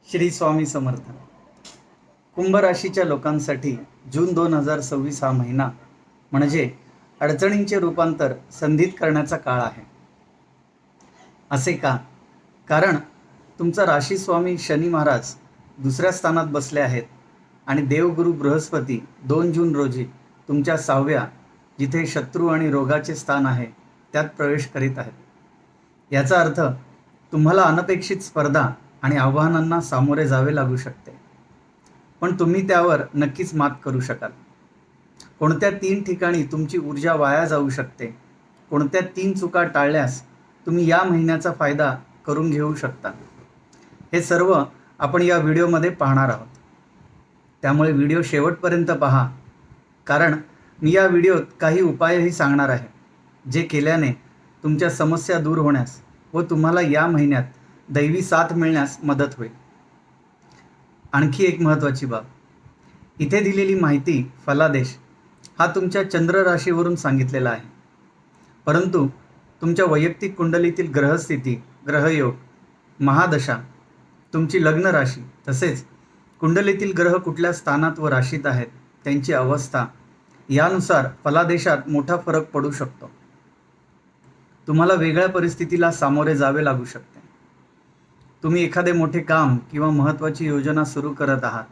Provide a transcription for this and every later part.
श्री स्वामी समर्थ. कुंभ राशीच्या लोकांसाठी जून 2026 हा महिना म्हणजे अडचणींचे रूपांतर संधीत करण्याचा काळ आहे. असे का? कारण तुमचा राशी स्वामी शनी महाराज दुसऱ्या स्थानात बसले आहेत आणि देवगुरु बृहस्पती 2 जून रोजी तुमच्या 6व्या, जिथे शत्रू आणि रोगाचे स्थान आहे, त्यात प्रवेश करीत आहेत. याचा अर्थ तुम्हाला अनपेक्षित स्पर्धा आणि आव्हानांना सामोरे जावे लागू शकते, पण तुम्ही त्यावर नक्कीच मात करू शकाल. कोणत्या 3 ठिकाणी तुमची ऊर्जा वाया जाऊ शकते, कोणत्या 3 चुका टाळल्यास तुम्ही या महिन्याचा फायदा करून घेऊ शकता, हे सर्व आपण या व्हिडिओमध्ये पाहणार आहोत. त्यामुळे व्हिडिओ शेवटपर्यंत पहा, कारण मी या व्हिडिओत काही उपायही सांगणार आहे, जे केल्याने तुमच्या समस्या दूर होण्यास व तुम्हाला या महिन्यात दैवी साथ मिळण्यास मदत होईल. आणखी एक महत्त्वाची बाब, इथे दिलेली माहिती फलादेश हा तुमच्या चंद्र राशीवरून सांगितलेला आहे, परंतु तुमच्या वैयक्तिक कुंडलीतील ग्रहस्थिती, ग्रहयोग, महादशा, तुमची लग्न राशी तसेच कुंडलीतील ग्रह कुठल्या स्थानात व राशीत आहेत त्यांची अवस्था यानुसार फलादेशात मोठा फरक पडू शकतो. तुम्हाला वेगळ्या परिस्थितीला सामोरे जावे लागू शकते. तुम्ही एखादे मोठे काम किंवा महत्त्वाची योजना सुरू करत आहात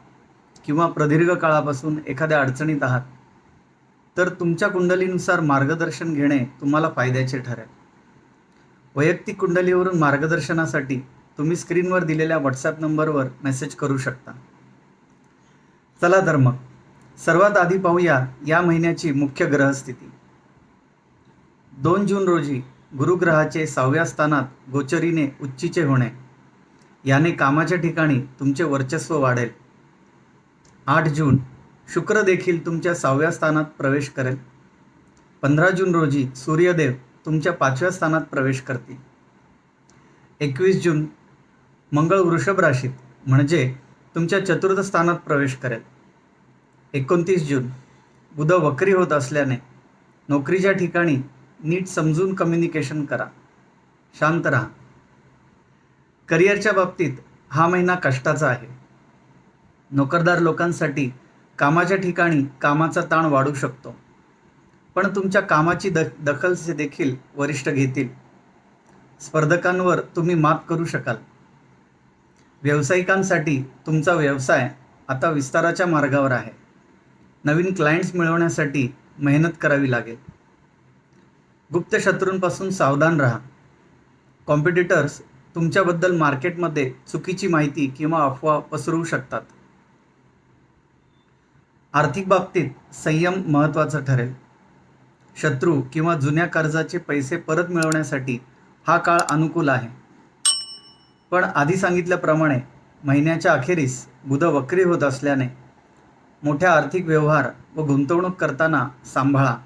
किंवा प्रदीर्घ काळापासून एखाद्या अडचणीत आहात, तर तुमच्या कुंडलीनुसार मार्गदर्शन घेणे तुम्हाला फायद्याचे ठरेल. वैयक्तिक कुंडलीवरून मार्गदर्शनासाठी तुम्ही स्क्रीनवर दिलेल्या व्हॉट्सॲप नंबरवर मेसेज करू शकता. चला तर मग सर्वात आधी पाहूया या महिन्याची मुख्य ग्रहस्थिती. 2 जून रोजी गुरुग्रहाचे 6व्या स्थानात गोचरीने उच्चीचे होणे याने कामाच्या ठिकाणी तुमचे वर्चस्व वाढेल. 8 जून शुक्र देखील तुमच्या 6व्या स्थानात प्रवेश करेल. 15 जून रोजी सूर्यदेव तुमच्या 5व्या स्थानात प्रवेश करतील. 21 जून मंगळ वृषभ राशीत म्हणजे तुमच्या 4थ्या स्थानात प्रवेश करेल. 29 जून बुध वक्री होत असल्याने नोकरीच्या ठिकाणी नीट समजून कम्युनिकेशन करा, शांत राहा. करिअरच्या बाबतीत हा महिना कष्टाचा आहे. नोकरदार लोकांसाठी कामाच्या ठिकाणी कामाचा ताण वाढू शकतो, पण तुमच्या कामाची दखल देखील वरिष्ठ घेतील. स्पर्धकांवर तुम्ही मात करू शकाल. व्यावसायिकांसाठी तुमचा व्यवसाय आता विस्ताराच्या मार्गावर आहे. नवीन क्लायंट्स मिळवण्यासाठी मेहनत करावी लागेल. गुप्त शत्रूंपासून सावधान राहा. कॉम्पिटिटर्स तुमच्याबद्दल मार्केटमध्ये चुकीची माहिती किंवा अफवा पसरवू शकतात. आर्थिक बाबतीत संयम महत्त्वाचा ठरेल. शत्रू किंवा जुन्या कर्जाचे पैसे परत मिळवण्यासाठी हा काळ अनुकूल आहे, पण आधी सांगितल्याप्रमाणे महिन्याच्या अखेरीस बुध वक्री होत असल्याने मोठ्या आर्थिक व्यवहार व गुंतवणूक करताना सांभाळा.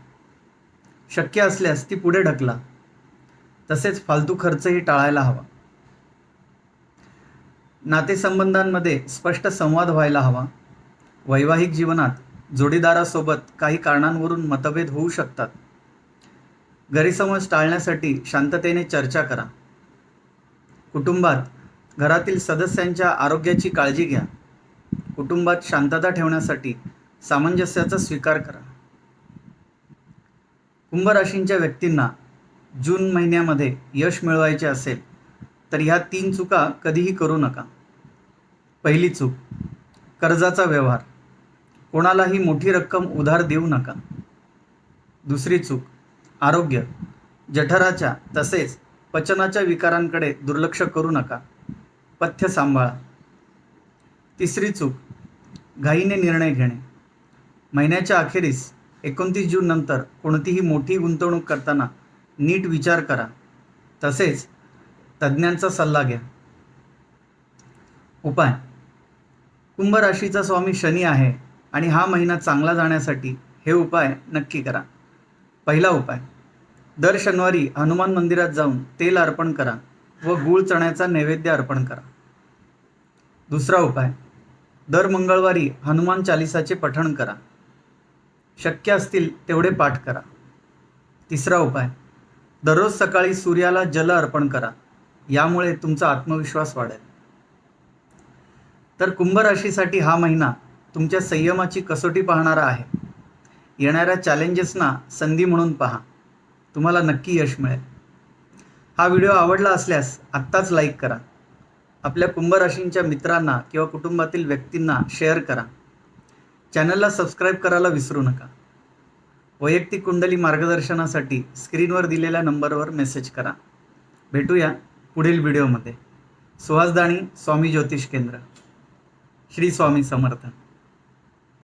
शक्य असल्यास ती पुढे ढकला. तसेच फालतू खर्चही टाळायला हवा. नातेसंबंधांमध्ये स्पष्ट संवाद व्हायला हवा. वैवाहिक जीवनात जोडीदारासोबत काही कारणांवरून मतभेद होऊ शकतात. गैरसमज टाळण्यासाठी शांततेने चर्चा करा. कुटुंबात घरातील सदस्यांच्या आरोग्याची काळजी घ्या. कुटुंबात शांतता ठेवण्यासाठी सामंजस्याचा स्वीकार करा. कुंभ राशींच्या व्यक्तींना जून महिन्यामध्ये यश मिळवायचे असेल तर ह्या 3 चुका कधीही करू नका. पहिली चूक, कर्जाचा व्यवहार. कोणालाही मोठी रक्कम उधार देऊ नका. दुसरी चूक, आरोग्य. जठराच्या तसेच पचनाच्या विकारांकडे दुर्लक्ष करू नका. पथ्य सांभाळा. तिसरी चूक, घाईने निर्णय घेणे. महिन्याच्या अखेरीस 29 जून नंतर कोणतीही मोठी गुंतवणूक करताना नीट विचार करा. तसेच तज्ज्ञांचा सल्ला घ्या. उपाय. कुंभ राशीचा स्वामी शनी आहे आणि हा महिना चांगला जाण्यासाठी हे उपाय नक्की करा. पहिला उपाय, दर शनिवारी हनुमान मंदिरात जाऊन तेल अर्पण करा व गूळ चण्याचा नैवेद्य अर्पण करा. दुसरा उपाय, दर मंगळवारी हनुमान चालिसाचे पठण करा. शक्य असतील तेवढे पाठ करा. तिसरा उपाय, दररोज सकाळी सूर्याला जल अर्पण करा. यामुळे तुमचा आत्मविश्वास वाढेल. तर कुंभ राशीसाठी हा महिना तुमच्या संयमाची कसोटी पाहणारा आहे. येणाऱ्या चॅलेंजेसना संधी म्हणून पहा. तुम्हाला नक्की यश मिळेल. हा व्हिडिओ आवडला असल्यास आत्ताच लाईक करा. आपल्या कुंभ राशींच्या मित्रांना किंवा कुटुंबातील व्यक्तींना शेअर करा. चॅनलला सबस्क्राईब करायला विसरू नका. वैयक्तिक कुंडली मार्गदर्शनासाठी स्क्रीनवर दिलेल्या नंबरवर मेसेज करा. भेटूया पुढील व्हिडिओमध्ये. सुहास दाणी, स्वामी ज्योतिष केंद्र. श्री स्वामी समर्थ.